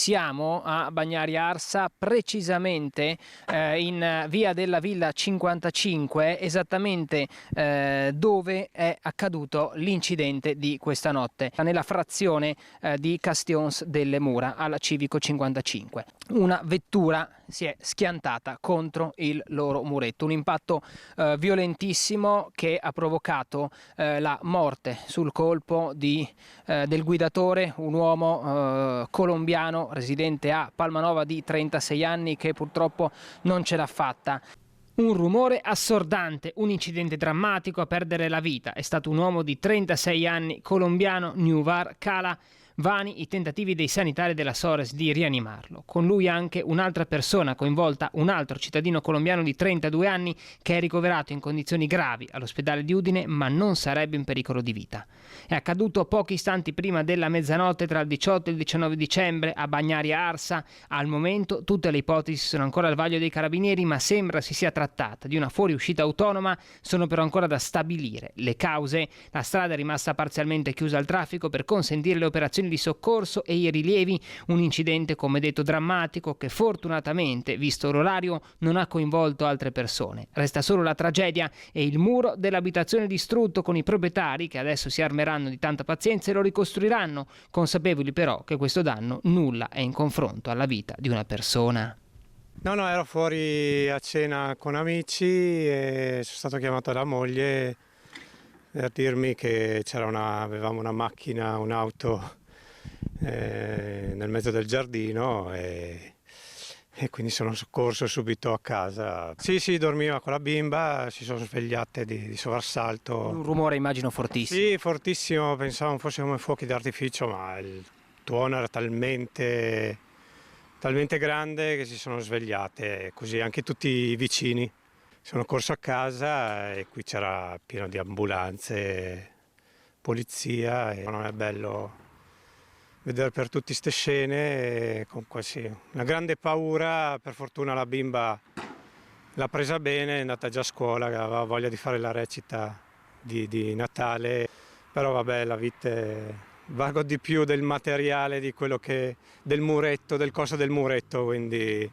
Siamo a Bagnari Arsa, precisamente in via della Villa 55, esattamente dove è accaduto l'incidente di questa notte, nella frazione di Castions delle Mura, al Civico 55. Una vettura si è schiantata contro il loro muretto, un impatto violentissimo che ha provocato la morte sul colpo del guidatore, un uomo colombiano residente a Palmanova di 36 anni che purtroppo non ce l'ha fatta. Un rumore assordante, un incidente drammatico. A perdere la vita è stato un uomo di 36 anni colombiano, Nuvar Kala. Vani i tentativi dei sanitari della Sores di rianimarlo. Con lui anche un'altra persona coinvolta, un altro cittadino colombiano di 32 anni che è ricoverato in condizioni gravi all'ospedale di Udine, ma non sarebbe in pericolo di vita. È accaduto pochi istanti prima della mezzanotte tra il 18 e il 19 dicembre a Bagnari Arsa. Al momento tutte le ipotesi sono ancora al vaglio dei carabinieri, ma sembra si sia trattata di una fuoriuscita autonoma. Sono però ancora da stabilire le cause. La strada è rimasta parzialmente chiusa al traffico per consentire le operazioni di soccorso e i rilievi. Un incidente, come detto, drammatico che fortunatamente, visto l'orario, non ha coinvolto altre persone. Resta solo la tragedia e il muro dell'abitazione distrutto, con i proprietari che adesso si armeranno di tanta pazienza e lo ricostruiranno, consapevoli però che questo danno nulla è in confronto alla vita di una persona. No, ero fuori a cena con amici e sono stato chiamato da moglie per dirmi che avevamo una macchina, un'auto nel mezzo del giardino e quindi sono corso subito a casa. Sì, dormiva con la bimba, si sono svegliate di soprassalto. Un rumore immagino fortissimo. Sì, fortissimo, pensavamo fosse come fuochi d'artificio, ma il tuono era talmente grande che si sono svegliate, così anche tutti i vicini. Sono corso a casa e qui c'era pieno di ambulanze, polizia, e non è bello vedere per tutte queste scene. E comunque sì, una grande paura. Per fortuna la bimba l'ha presa bene, è andata già a scuola, aveva voglia di fare la recita di Natale, però vabbè, la vite vago di più del materiale, di quello del muretto, del coso del muretto, quindi